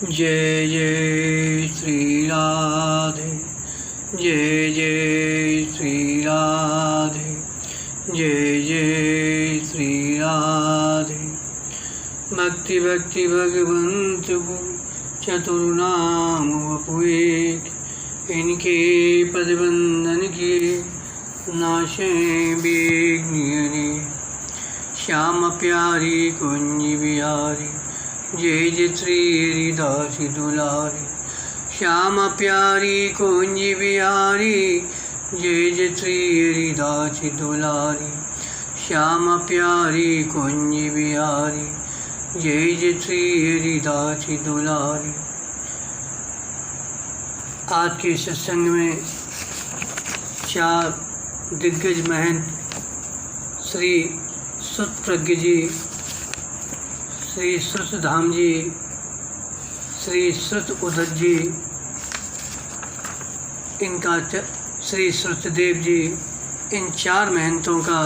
जय जय श्री राधे, जय जय श्री राधे, जय जय श्री राधे। भक्ति भक्ति भगवंत गुरु चतुर्नाम वपुएक, इनके पदबंधन किए नाशे विघ्न। श्याम प्यारी कुंज बिहारी, जय जय श्री हरिदास दुलारी। श्याम प्यारी कुंज बिहारी, जय जय श्री हरिदास दुलारी। श्याम प्यारी कुंज बिहारी, जय जय श्री हरिदास दुलारी। आज के सत्संग में चार दिग्गज महंत श्री सुत प्रज्ञ जी, श्री श्रुत धाम जी, श्री श्रुत उद्धत जी, इनका श्री श्रुतदेव जी, इन चार महंतों का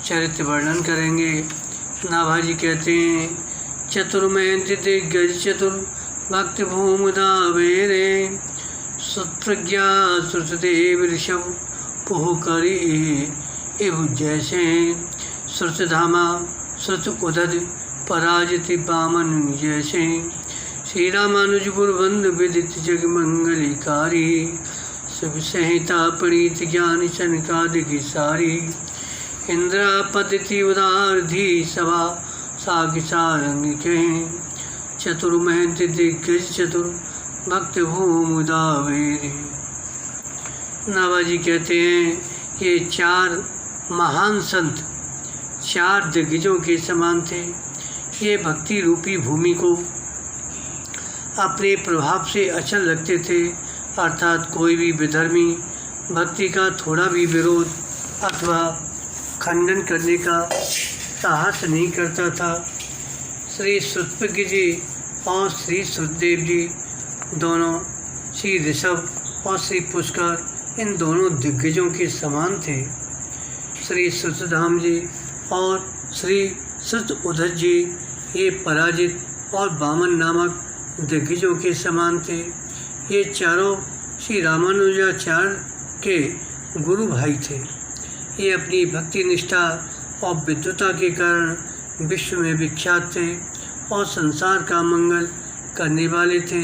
चरित्र वर्णन करेंगे। नाभाजी कहते हैं, चतुर्महंत दिग्गज चतुर भक्त भूमदा वेरे, सुप्रज्ञा श्रुतदेव ऋषभ पोह करी एव जैसे। श्रुतधामा श्रुत उद्धत पराजिति बामन जैसे। श्री रामानुज गुरुबंधु विदित जग मंगलिकारी, सब संहिता प्रणीत ज्ञान सनकादिक सारी। इंद्रा पद्धति उदार धी सभा साग सारंग कहें, चतुर्महंत दिग्गज चतुर भक्त भूमुदा वेरे। नाभाजी कहते हैं, ये चार महान संत चार दिग्गजों के समान थे। ये भक्ति रूपी भूमि को अपने प्रभाव से अचल रखते थे, अर्थात कोई भी विधर्मी भक्ति का थोड़ा भी विरोध अथवा खंडन करने का साहस नहीं करता था। श्री श्रुतप्रज्ञ जी और श्री श्रुतदेव जी दोनों, श्री ऋषभ और श्री पुष्कर, इन दोनों दिग्गजों के समान थे। श्री श्रुतधाम जी और श्री श्रुत उद्धत जी ये पराजित और वामन नामक दिग्गजों के समान थे। ये चारों श्री रामानुजाचार्य के गुरु भाई थे। ये अपनी भक्ति निष्ठा और विद्वता के कारण विश्व में विख्यात थे और संसार का मंगल करने वाले थे।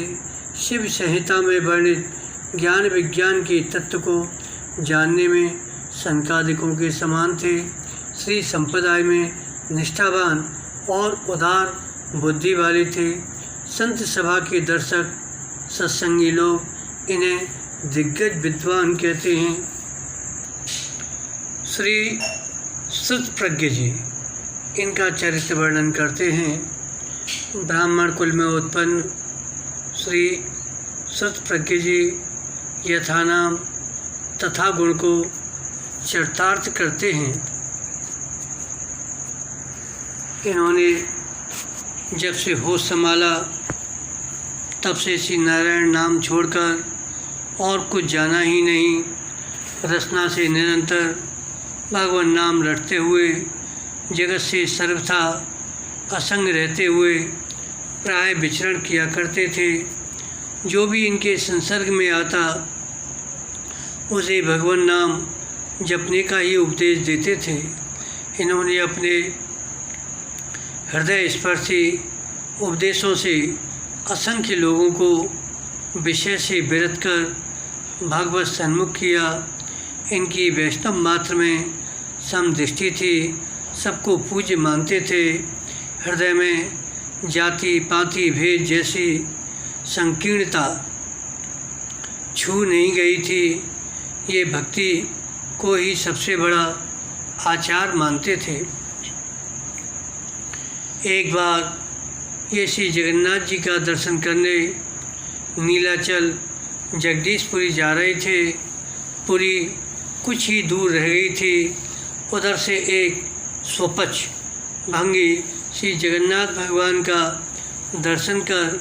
शिव संहिता में वर्णित ज्ञान विज्ञान के तत्व को जानने में संकादिकों के समान थे। श्री संप्रदाय में निष्ठावान और उदार बुद्धि वाले थे। संत सभा के दर्शक सत्संगी लोग इन्हें दिग्गज विद्वान कहते हैं। श्री श्रुत प्रज्ञ जी, इनका चरित्र वर्णन करते हैं। ब्राह्मण कुल में उत्पन्न श्री श्रुत प्रज्ञ जी यथानाम तथा गुण को चरितार्थ करते हैं। इन्होंने जब से होश संभाला तब से श्री नारायण नाम छोड़कर और कुछ जाना ही नहीं। रसना से निरंतर भगवान नाम रटते हुए, जगत से सर्वथा असंग रहते हुए प्राय विचरण किया करते थे। जो भी इनके संसर्ग में आता उसे भगवान नाम जपने का ही उपदेश देते थे। इन्होंने अपने हृदय स्पर्शी उपदेशों से असंख्य लोगों को विषय से विरत कर भगवत सन्मुख किया। इनकी वैष्णव मात्र में समदृष्टि थी, सबको पूज्य मानते थे। हृदय में जाति पाति भेद जैसी संकीर्णता छू नहीं गई थी। ये भक्ति को ही सबसे बड़ा आचार मानते थे। एक बार ये श्री जगन्नाथ जी का दर्शन करने नीलाचल जगदीशपुरी जा रहे थे। पुरी कुछ ही दूर रह गई थी। उधर से एक स्वपच भंगी श्री जगन्नाथ भगवान का दर्शन कर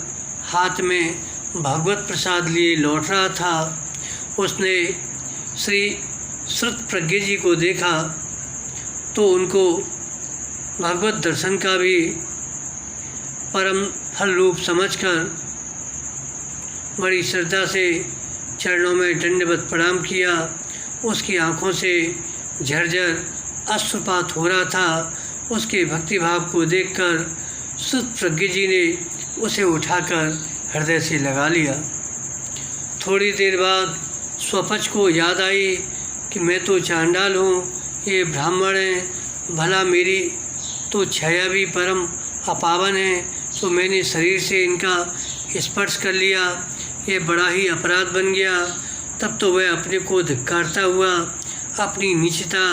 हाथ में भगवत प्रसाद लिए लौट रहा था। उसने श्री श्रुत प्रज्ञ जी को देखा तो उनको भगवत दर्शन का भी परम फल रूप समझकर बड़ी श्रद्धा से चरणों में दंडवत प्रणाम किया। उसकी आंखों से झरझर अश्रुपात हो रहा था। उसके भक्तिभाव को देखकर सुत प्रज्ञ जी ने उसे उठाकर हृदय से लगा लिया। थोड़ी देर बाद स्वपच को याद आई कि मैं तो चांडाल हूँ, ये ब्राह्मण हैं, भला मेरी तो छाया भी परम अपावन है, तो मैंने शरीर से इनका स्पर्श कर लिया, ये बड़ा ही अपराध बन गया। तब तो वह अपने को धिक्कारता हुआ अपनी नीचता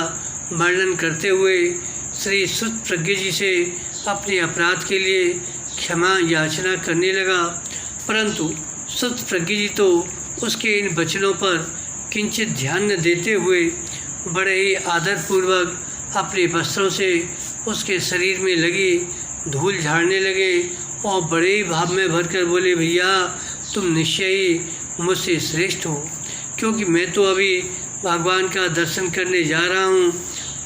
वर्णन करते हुए श्री सुत प्रज्ञ जी से अपने अपराध के लिए क्षमा याचना करने लगा। परंतु सुत प्रज्ञ जी तो उसके इन वचनों पर किंचित ध्यान न देते हुए बड़े ही आदरपूर्वक अपने वस्त्रों से उसके शरीर में लगी धूल झाड़ने लगे और बड़े ही भाव में भरकर बोले, भैया तुम निश्चय ही मुझसे श्रेष्ठ हो, क्योंकि मैं तो अभी भगवान का दर्शन करने जा रहा हूँ।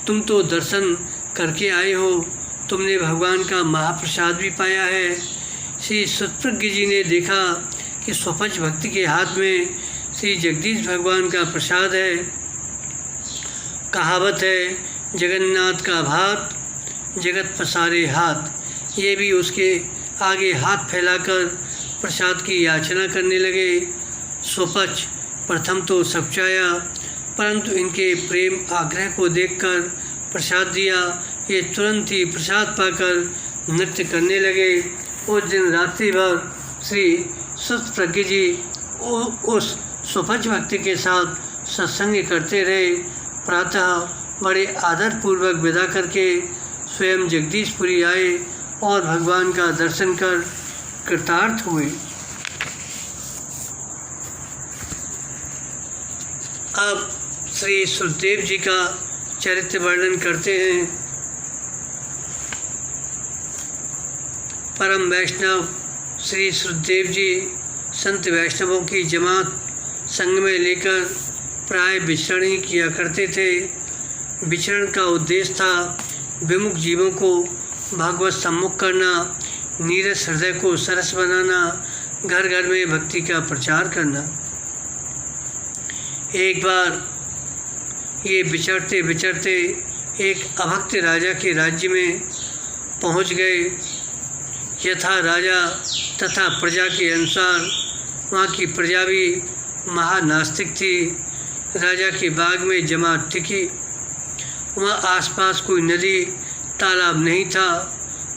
तुम तो दर्शन करके आए हो, तुमने भगवान का महाप्रसाद भी पाया है। श्री सुतप्रज्ञ जी ने देखा कि स्वपच भक्ति के हाथ में श्री जगदीश भगवान का प्रसाद है। कहावत है, जगन्नाथ का भात जगत पसारे हाथ। ये भी उसके आगे हाथ फैलाकर प्रसाद की याचना करने लगे। स्वपच प्रथम तो सपचाया, परंतु इनके प्रेम आग्रह को देखकर प्रसाद दिया। ये तुरंत ही प्रसाद पाकर नृत्य करने लगे। उस दिन रात्रि भर श्री सुत प्रज्ञ जी उस स्वपच भक्ति के साथ सत्संग करते रहे। प्रातः बड़े आदरपूर्वक विदा करके स्वयं जगदीशपुरी आए और भगवान का दर्शन कर कृतार्थ हुए। अब श्री सुखदेव जी का चरित्र वर्णन करते हैं। परम वैष्णव श्री सुखदेव जी संत वैष्णवों की जमात संग में लेकर प्राय विचरण ही किया करते थे। विचरण का उद्देश्य था विमुख जीवों को भागवत सम्मुख करना, नीरस हृदय को सरस बनाना, घर घर में भक्ति का प्रचार करना। एक बार ये विचरते विचरते एक अभक्त राजा के राज्य में पहुंच गए। यथा राजा तथा प्रजा के अनुसार वहाँ की प्रजा भी महानास्तिक थी। राजा के बाग में जमात टिकी। वहाँ आसपास कोई नदी तालाब नहीं था।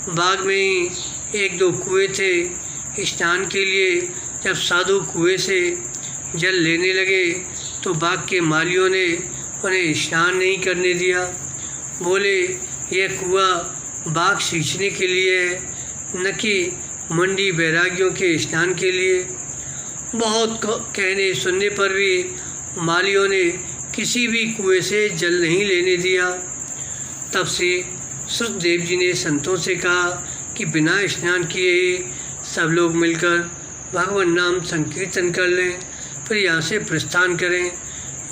बाग में ही एक दो कुएं थे स्नान के लिए। जब साधु कुएं से जल लेने लगे तो बाग के मालियों ने उन्हें स्नान नहीं करने दिया। बोले, यह कुआं बाग सींचने के लिए है, न कि मंडी बैरागियों के स्नान के लिए। बहुत कहने सुनने पर भी मालियों ने किसी भी कुएं से जल नहीं लेने दिया। तब से सुखदेव जी ने संतों से कहा कि बिना स्नान किए ही सब लोग मिलकर भगवान नाम संकीर्तन कर लें, फिर यहाँ से प्रस्थान करें,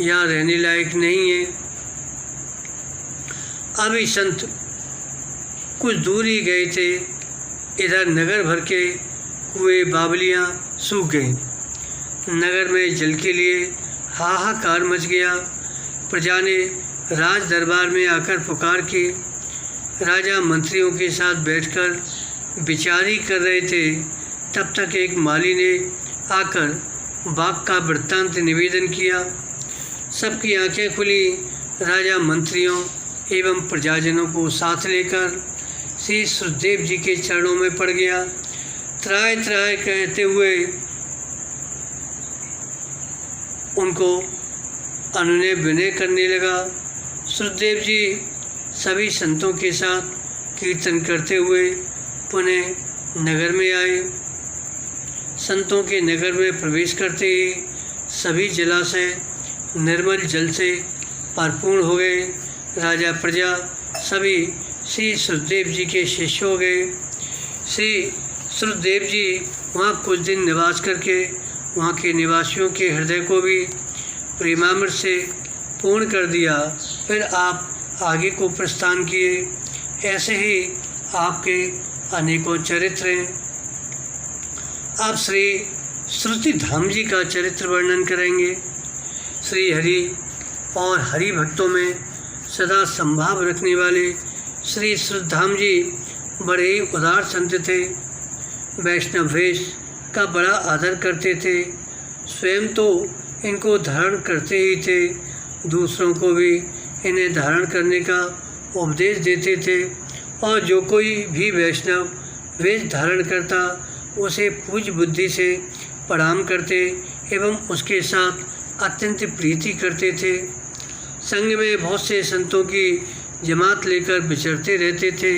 यहाँ रहने लायक नहीं है। अभी संत कुछ दूर ही गए थे, इधर नगर भर के कुएं बावलियाँ सूख गईं। नगर में जल के लिए हाहाकार मच गया। प्रजा ने राज दरबार में आकर पुकार की। राजा मंत्रियों के साथ बैठकर विचारी कर रहे थे। तब तक एक माली ने आकर बाग का वृत्तांत निवेदन किया। सबकी आंखें खुली। राजा मंत्रियों एवं प्रजाजनों को साथ लेकर श्री सुखदेव जी के चरणों में पड़ गया। त्राय त्राय कहते हुए उनको अनुनय विनय करने लगा। सुखदेव जी सभी संतों के साथ कीर्तन करते हुए पुनः नगर में आए। संतों के नगर में प्रवेश करते ही सभी जलाशय निर्मल जल से परिपूर्ण हो गए। राजा प्रजा सभी श्री सुखदेव जी के शिष्य हो गए। श्री सुखदेव जी वहाँ कुछ दिन निवास करके वहाँ के निवासियों के हृदय को भी प्रेमामृत से पूर्ण कर दिया। फिर आप आगे को प्रस्थान किए। ऐसे ही आपके अनेकों चरित्र हैं। अब श्री श्रुति धाम जी का चरित्र वर्णन करेंगे। श्री हरि और हरि भक्तों में सदा संभाव रखने वाले श्री श्रुति धाम जी बड़े ही उदार संत थे। वैष्णव वेश का बड़ा आदर करते थे। स्वयं तो इनको धारण करते ही थे, दूसरों को भी इन्हें धारण करने का उपदेश देते थे। और जो कोई भी वैष्णव वेश धारण करता उसे पूज्य बुद्धि से प्रणाम करते एवं उसके साथ अत्यंत प्रीति करते थे। संग में बहुत से संतों की जमात लेकर विचरते रहते थे।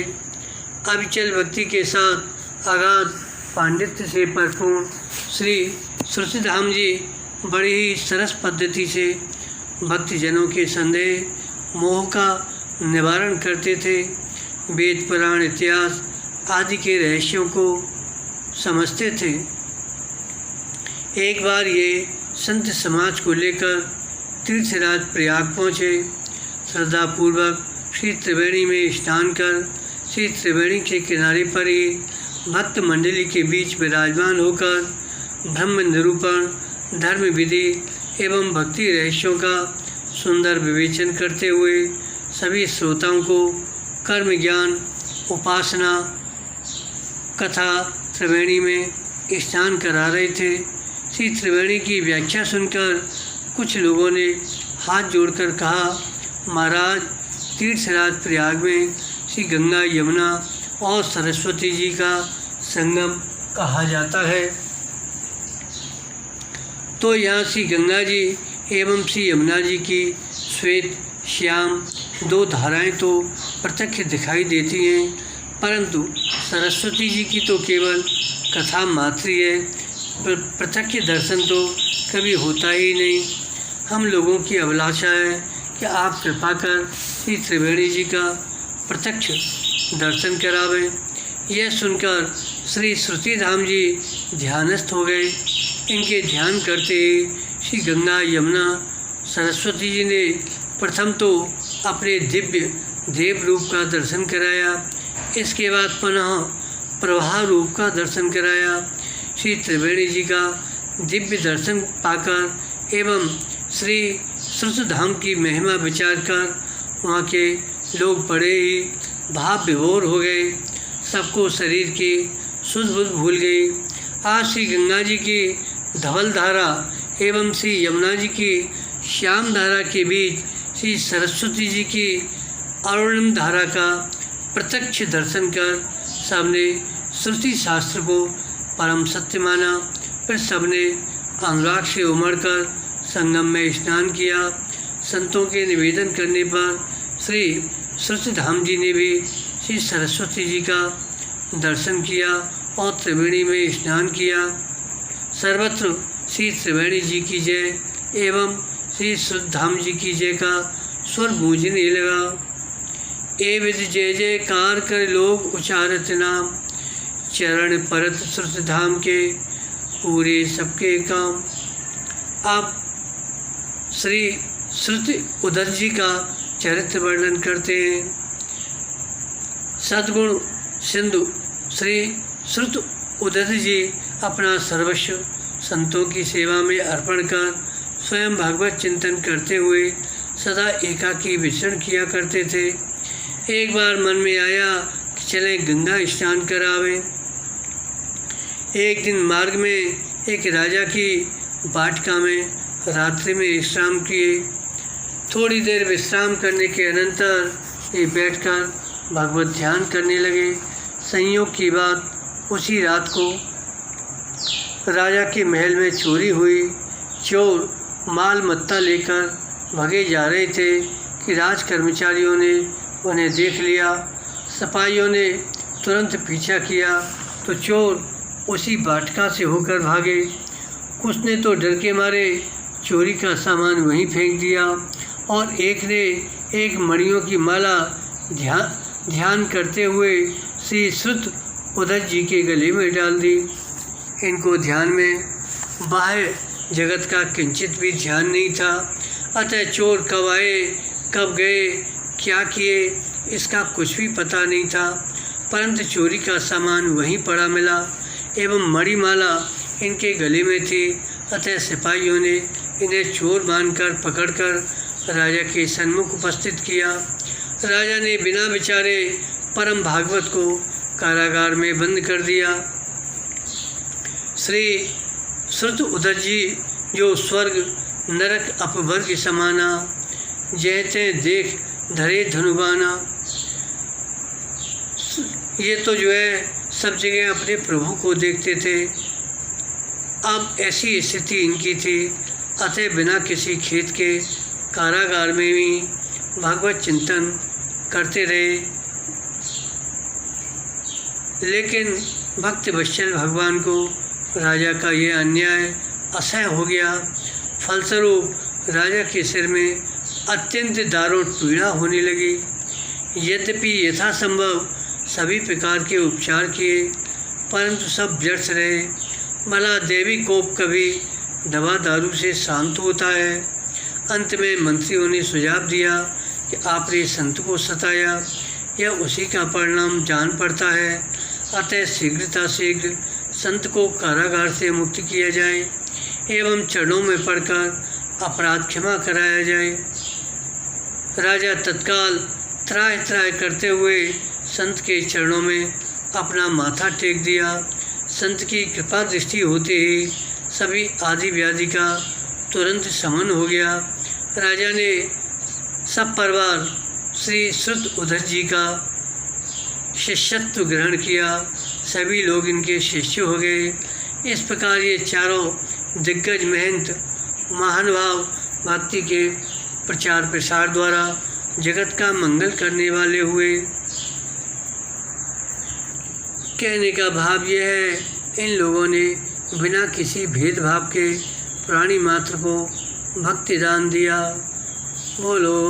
अविचल भक्ति के साथ अगाध पांडित्य से परिपूर्ण श्री श्रुति धाम जी बड़ी ही सरस पद्धति से भक्तजनों के संदेह मोह का निवारण करते थे। वेद पुराण इतिहास आदि के रहस्यों को समझते थे। एक बार ये संत समाज को लेकर तीर्थराज प्रयाग पहुँचे। श्रद्धापूर्वक श्री त्रिवेणी में स्नान कर श्री त्रिवेणी के किनारे पर ही भक्त मंडली के बीच विराजमान होकर ब्रह्म निरूपण, धर्म विधि एवं भक्ति रहस्यों का सुंदर विवेचन करते हुए सभी श्रोताओं को कर्म ज्ञान, उपासना, कथा त्रिवेणी में स्नान करा रहे थे। श्री त्रिवेणी की व्याख्या सुनकर कुछ लोगों ने हाथ जोड़कर कहा, महाराज, तीर्थराज प्रयाग में श्री गंगा, यमुना और सरस्वती जी का संगम कहा जाता है, तो यहाँ श्री गंगा जी एवं श्री यमुना जी की श्वेत श्याम दो धाराएं तो प्रत्यक्ष दिखाई देती हैं, परंतु सरस्वती जी की तो केवल कथा मात्र ही है, प्रत्यक्ष दर्शन तो कभी होता ही नहीं। हम लोगों की अभिलाषा है कि आप कृपा कर श्री त्रिवेणी जी का प्रत्यक्ष दर्शन करावें। यह सुनकर श्री श्रुति धाम जी ध्यानस्थ हो गए। इनके ध्यान करते ही श्री गंगा, यमुना, सरस्वती जी ने प्रथम तो अपने दिव्य देव रूप का दर्शन कराया, इसके बाद पुनः प्रवाह रूप का दर्शन कराया। श्री त्रिवेणी जी का दिव्य दर्शन पाकर एवं श्री श्रुति धाम की महिमा विचार कर वहाँ के लोग बड़े ही भाव विभोर हो गए। सबको शरीर की सुध बुध भूल गई। आज श्री गंगा जी की धवल धारा एवं श्री यमुना जी की श्याम धारा के बीच श्री सरस्वती जी की अरुणिम धारा का प्रत्यक्ष दर्शन कर सबने श्रुति शास्त्र को परम सत्य माना। फिर सबने अनुराग से उमड़कर संगम में स्नान किया। संतों के निवेदन करने पर श्री श्रुति धाम जी ने भी श्री सरस्वती जी का दर्शन किया और त्रिवेणी में स्नान किया। सर्वत्र श्री त्रिवेणी जी की जय एवं श्री श्रुति धाम जी की जय का स्वर गूंजने लगा। ए विध जय जयकार कर लोग उचारत नाम, चरण परत श्रुति धाम के पूरे सबके काम। आप श्री श्रुति उदर जी का चरित्र वर्णन करते हैं। सद्गुण सिंधु श्री श्रुति उदर जी अपना सर्वस्व संतों की सेवा में अर्पण कर स्वयं भगवत चिंतन करते हुए सदा एकाकी विचरण किया करते थे। एक बार मन में आया कि चलें गंगा स्नान करावें। एक दिन मार्ग में एक राजा की वाटिका में रात्रि में विश्राम किए। थोड़ी देर विश्राम करने के अनंतर ये बैठकर भगवत ध्यान करने लगे। संयोग की बात, उसी रात को राजा के महल में चोरी हुई। चोर माल मत्ता लेकर भगे जा रहे थे कि राज कर्मचारियों ने उन्हें देख लिया। सिपाहियों ने तुरंत पीछा किया तो चोर उसी वाटिका से होकर भागे। कुछ ने तो डर के मारे चोरी का सामान वहीं फेंक दिया और एक ने एक मणियों की माला ध्यान करते हुए श्री श्रुति उदर जी के गले में डाल दी। इनको ध्यान में बाह्य जगत का किंचित भी ध्यान नहीं था, अतः चोर कब आए कब गए क्या किए इसका कुछ भी पता नहीं था। परंतु चोरी का सामान वहीं पड़ा मिला एवं मणिमाला इनके गले में थी, अतः सिपाहियों ने इन्हें चोर मानकर पकड़कर राजा के सन्मुख उपस्थित किया। राजा ने बिना विचारे परम भागवत को कारागार में बंद कर दिया। श्री श्रुत उदर जी जो स्वर्ग नरक अपवर्ग समाना, जैते देख धरे धनुबाना, ये तो जो है सब जगह अपने प्रभु को देखते थे। अब ऐसी स्थिति इनकी थी, अतः बिना किसी खेत के कारागार में भी भागवत चिंतन करते रहे। लेकिन भक्त वत्सल भगवान को राजा का ये अन्याय असह्य हो गया। फलस्वरूप राजा के सिर में अत्यंत दारुण पीड़ा होने लगी। यद्यपि यथासंभव सभी प्रकार के उपचार किए, परंतु सब व्यर्थ रहे। भला दैवी कोप कभी दवा दारू से शांत होता है। अंत में मंत्रियों ने सुझाव दिया कि आपने संत को सताया, यह उसी का परिणाम जान पड़ता है, अतः शीघ्रता शीघ्र संत को कारागार से मुक्त किया जाए एवं चरणों में पड़कर अपराध क्षमा कराया जाए। राजा तत्काल त्राय त्राय करते हुए संत के चरणों में अपना माथा टेक दिया। संत की कृपा दृष्टि होते ही सभी आदि व्याधि का तुरंत शमन हो गया। राजा ने सब परिवार श्री श्रुत उदर जी का शिष्यत्व ग्रहण किया। सभी लोग इनके शिष्य हो गए। इस प्रकार ये चारों दिग्गज महंत महानुभाव भक्ति के प्रचार प्रसार द्वारा जगत का मंगल करने वाले हुए। कहने का भाव यह है, इन लोगों ने बिना किसी भेदभाव के प्राणी मात्र को भक्ति दान दिया। बोलो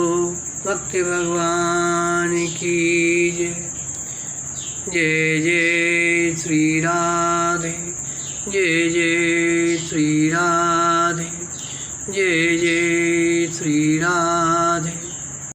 भक्ति भगवान की जय। जय जय श्री राधे, जय जय श्री राधे, जय जय श्री राधे।